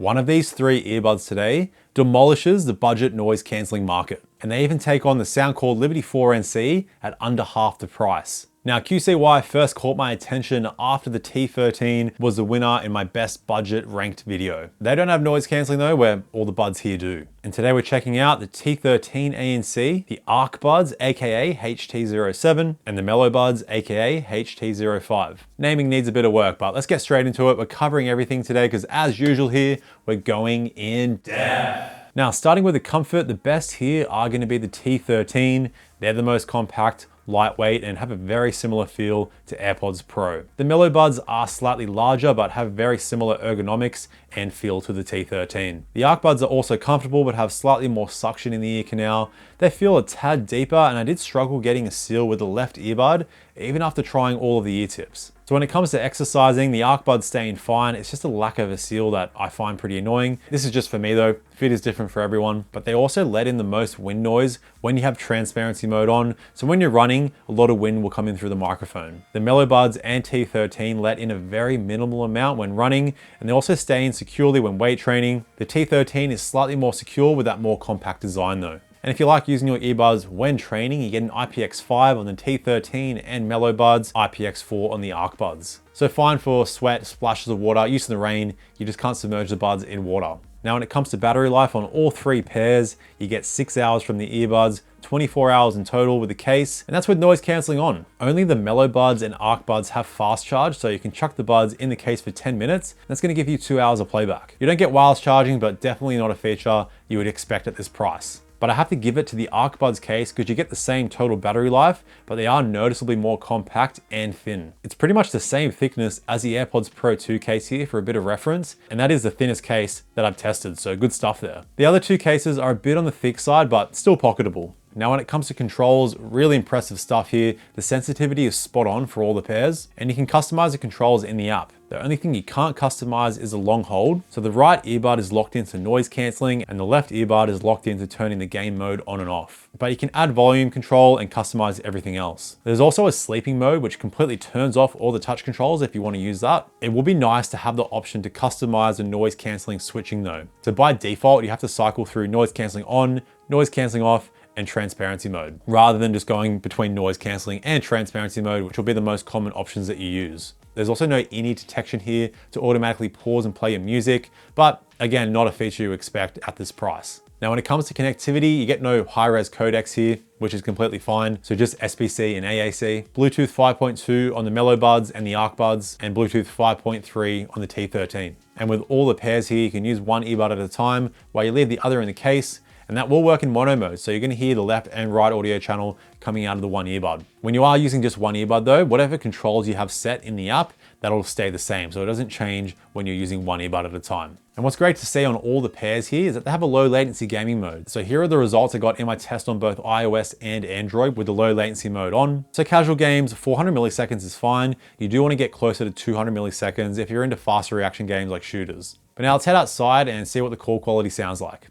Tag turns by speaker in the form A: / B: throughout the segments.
A: One of these three earbuds today demolishes the budget noise cancelling market. And they even take on the Soundcore Liberty 4NC at under half the price. Now, QCY first caught my attention after the T13 was the winner in my best budget ranked video. They don't have noise cancelling though, where all the buds here do. And today we're checking out the T13 ANC, the Arc Buds, aka HT07, and the Mellow Buds, aka HT05. Naming needs a bit of work, but let's get straight into it. We're covering everything today because as usual here, we're going in depth. Now, starting with the comfort, the best here are going to be the T13. They're the most compact, lightweight, and have a very similar feel to AirPods Pro. The Mellow Buds are slightly larger, but have very similar ergonomics and feel to the T13. The Arc Buds are also comfortable, but have slightly more suction in the ear canal. They feel a tad deeper, and I did struggle getting a seal with the left earbud, even after trying all of the ear tips. So when it comes to exercising, the Arc Buds stay in fine. It's just a lack of a seal that I find pretty annoying. This is just for me though. Fit is different for everyone, but they also let in the most wind noise when you have transparency mode on. So when you're running, a lot of wind will come in through the microphone. The Mellow Buds and T13 let in a very minimal amount when running, and they also stay in securely when weight training. The T13 is slightly more secure with that more compact design though. And if you like using your earbuds when training, you get an IPX5 on the T13 and Mellow Buds, IPX4 on the Arc Buds. So fine for sweat, splashes of water, use in the rain, you just can't submerge the buds in water. Now when it comes to battery life on all three pairs, you get 6 hours from the earbuds, 24 hours in total with the case, and that's with noise cancelling on. Only the Mellow Buds and Arc Buds have fast charge, so you can chuck the buds in the case for 10 minutes, and that's gonna give you 2 hours of playback. You don't get wireless charging, but definitely not a feature you would expect at this price. But I have to give it to the Arc Buds case because you get the same total battery life, but they are noticeably more compact and thin. It's pretty much the same thickness as the AirPods Pro 2 case here for a bit of reference, and that is the thinnest case that I've tested, so good stuff there. The other two cases are a bit on the thick side, but still pocketable. Now when it comes to controls, really impressive stuff here. The sensitivity is spot on for all the pairs, and you can customize the controls in the app. The only thing you can't customize is a long hold. So the right earbud is locked into noise cancelling and the left earbud is locked into turning the gain mode on and off. But you can add volume control and customize everything else. There's also a sleeping mode, which completely turns off all the touch controls if you want to use that. It would be nice to have the option to customize the noise cancelling switching though. So by default, you have to cycle through noise cancelling on, noise cancelling off, and transparency mode, rather than just going between noise cancelling and transparency mode, which will be the most common options that you use. There's also no in-ear detection here to automatically pause and play your music, but again, not a feature you expect at this price. Now, when it comes to connectivity, you get no high-res codecs here, which is completely fine. So just SBC and AAC, Bluetooth 5.2 on the Mellow Buds and the Arc Buds, and Bluetooth 5.3 on the T13. And with all the pairs here, you can use one earbud at a time while you leave the other in the case, and that will work in mono mode. So you're gonna hear the left and right audio channel coming out of the one earbud. When you are using just one earbud though, whatever controls you have set in the app, that'll stay the same. So it doesn't change when you're using one earbud at a time. And what's great to see on all the pairs here is that they have a low latency gaming mode. So here are the results I got in my test on both iOS and Android with the low latency mode on. So casual games, 400 milliseconds is fine. You do wanna get closer to 200 milliseconds if you're into faster reaction games like shooters. But now let's head outside and see what the call quality sounds like.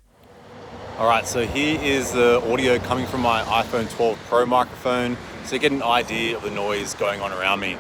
A: All right, so here is the audio coming from my iPhone 12 Pro microphone, so you get an idea of the noise going on around me.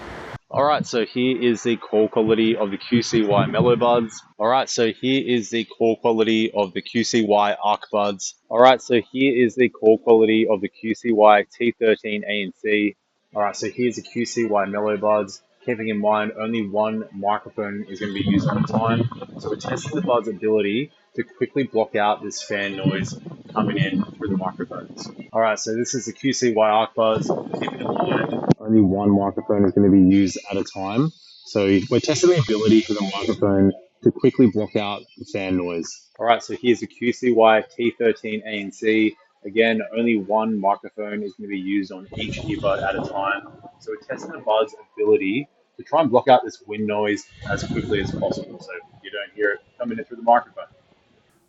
A: All right, so here is the call quality of the QCY Mellow Buds. All right, so here is the call quality of the QCY Arc Buds. All right, so here is the call quality of the QCY T13 ANC. All right, so here's the QCY Mellow Buds. Keeping in mind, only one microphone is going to be used at a time. So we're testing the bud's ability to quickly block out this fan noise coming in through the microphones. All right, so this is the QCY Arc Buds. Keeping in mind, only one microphone is going to be used at a time. So we're testing the ability for the microphone to quickly block out the fan noise. All right, so here's the QCY T13 ANC. Again, only one microphone is going to be used on each earbud at a time. So we're testing the bud's ability to try and block out this wind noise as quickly as possible so you don't hear it coming in through the microphone.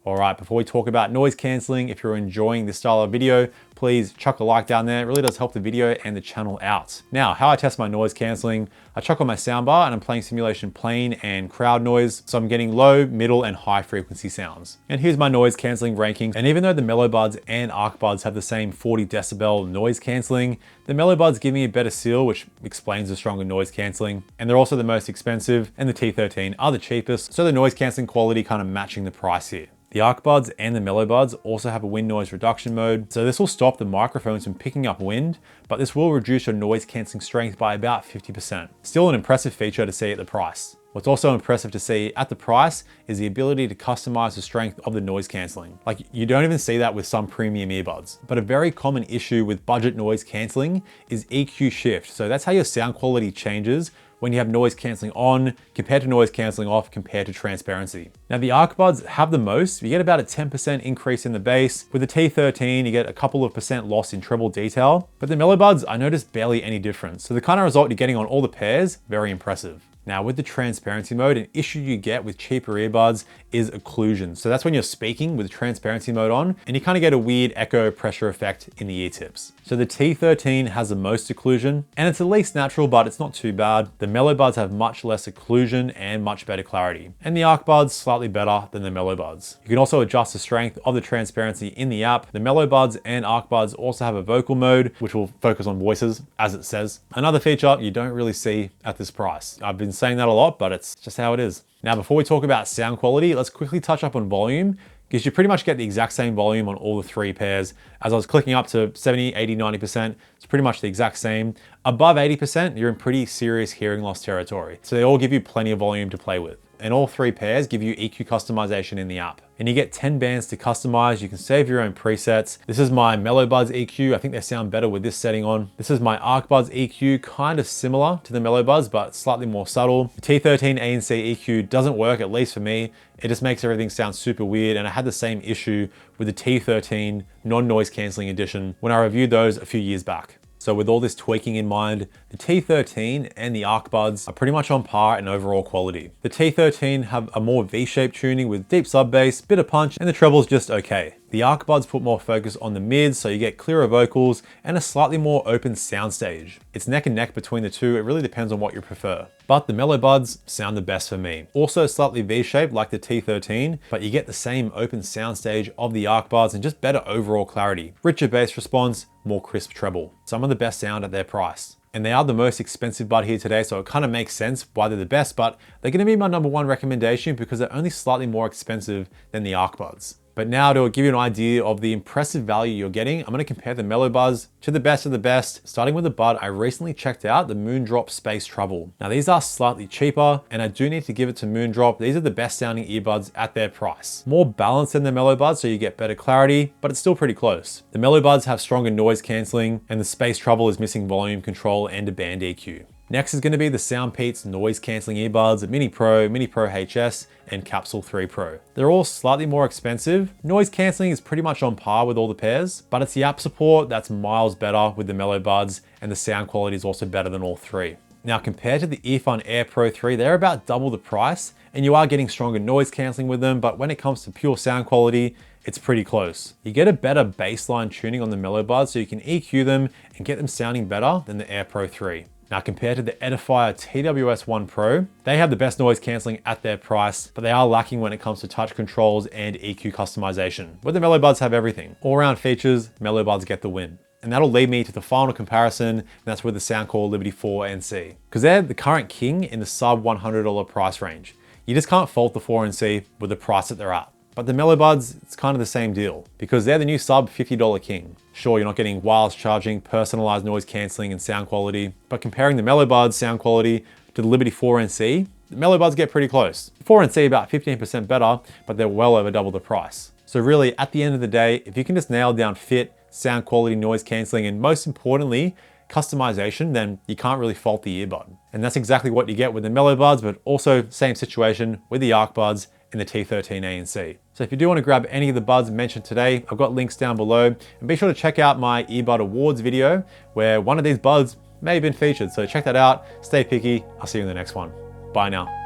A: All right, before we talk about noise cancelling, if you're enjoying this style of video, please please chuck a like down there. It really does help the video and the channel out. Now, how I test my noise canceling, I chuck on my soundbar and I'm playing simulation plane and crowd noise. So I'm getting low, middle, and high frequency sounds. And here's my noise canceling rankings. And even though the Mellow Buds and Arc Buds have the same 40 decibel noise canceling, the Mellow Buds give me a better seal, which explains the stronger noise canceling. And they're also the most expensive, and the T13 are the cheapest. So the noise canceling quality kind of matching the price here. The Arc Buds and the Mellow Buds also have a wind noise reduction mode. So this will stop the microphones from picking up wind, but this will reduce your noise canceling strength by about 50%. Still an impressive feature to see at the price. What's also impressive to see at the price is the ability to customize the strength of the noise canceling. Like, you don't even see that with some premium earbuds. But a very common issue with budget noise canceling is EQ shift. So that's how your sound quality changes when you have noise canceling on compared to noise canceling off compared to transparency. Now the Arc Buds have the most. You get about a 10% increase in the bass. With the T13, you get a couple of percent loss in treble detail. But the Mellow Buds, I noticed barely any difference. So the kind of result you're getting on all the pairs, very impressive. Now with the transparency mode, an issue you get with cheaper earbuds is occlusion. So that's when you're speaking with the transparency mode on and you kind of get a weird echo pressure effect in the ear tips. So the T13 has the most occlusion and it's at least natural, but it's not too bad. The Mellow Buds have much less occlusion and much better clarity. And the Arc Buds slightly better than the Mellow Buds. You can also adjust the strength of the transparency in the app. The Mellow Buds and Arc Buds also have a vocal mode, which will focus on voices as it says. Another feature you don't really see at this price. I've been saying that a lot, but it's just how it is. Now, before we talk about sound quality, let's quickly touch up on volume, because you pretty much get the exact same volume on all the three pairs. As I was clicking up to 70, 80, 90%, it's pretty much the exact same. Above 80%, you're in pretty serious hearing loss territory. So they all give you plenty of volume to play with. And all three pairs give you EQ customization in the app. And you get 10 bands to customize. You can save your own presets. This is my Mellow Buds EQ. I think they sound better with this setting on. This is my Arc Buds EQ, kind of similar to the Mellow Buds, but slightly more subtle. The T13 ANC EQ doesn't work, at least for me. It just makes everything sound super weird. And I had the same issue with the T13 non-noise canceling edition when I reviewed those a few years back. So with all this tweaking in mind, the T13 and the Arc Buds are pretty much on par in overall quality. The T13 have a more V-shaped tuning with deep sub bass, bit of punch, and the treble's just okay. The Arc Buds put more focus on the mids, so you get clearer vocals and a slightly more open soundstage. It's neck and neck between the two. It really depends on what you prefer. But the Mellow Buds sound the best for me. Also slightly V-shaped like the T13, but you get the same open soundstage of the Arc Buds and just better overall clarity. Richer bass response, more crisp treble. Some of the best sound at their price. And they are the most expensive bud here today, so it kind of makes sense why they're the best, but they're gonna be my #1 recommendation because they're only slightly more expensive than the Arc Buds. But now to give you an idea of the impressive value you're getting, I'm gonna compare the Mellow Buds to the best of the best. Starting with the bud, I recently checked out the Moondrop Space Trouble. Now these are slightly cheaper, and I do need to give it to Moondrop. These are the best sounding earbuds at their price. More balanced than the Mellow Buds, so you get better clarity, but it's still pretty close. The Mellow Buds have stronger noise canceling, and the Space Trouble is missing volume control and a band EQ. Next is going to be the Soundpeats noise cancelling earbuds, Mini Pro HS, and Capsule 3 Pro. They're all slightly more expensive. Noise cancelling is pretty much on par with all the pairs, but it's the app support that's miles better with the Mellow Buds, and the sound quality is also better than all three. Now compared to the Earfun Air Pro 3, they're about double the price, and you are getting stronger noise cancelling with them, but when it comes to pure sound quality, it's pretty close. You get a better baseline tuning on the Mellow Buds, so you can EQ them and get them sounding better than the Air Pro 3. Now compared to the Edifier TWS1 Pro, they have the best noise cancelling at their price, but they are lacking when it comes to touch controls and EQ customization. But the Mellow Buds have everything. All around features, Mellow Buds get the win. And that'll lead me to the final comparison, and that's with the Soundcore Liberty 4 NC. Because they're the current king in the sub $100 price range. You just can't fault the 4 NC with the price that they're at. But the Mellow Buds, it's kind of the same deal because they're the new sub $50 king. Sure, you're not getting wireless charging, personalized noise cancelling and sound quality, but comparing the Mellow Buds sound quality to the Liberty 4 NC, the Mellow Buds get pretty close. The 4 NC about 15% better, but they're well over double the price. So really, at the end of the day, if you can just nail down fit, sound quality, noise cancelling, and most importantly, customization, then you can't really fault the earbud. And that's exactly what you get with the Mellow Buds, but also same situation with the Arc Buds and the T13 ANC. So if you do want to grab any of the buds mentioned today, I've got links down below, and be sure to check out my Earbud Awards video where one of these buds may have been featured. So check that out, stay picky, I'll see you in the next one. Bye now.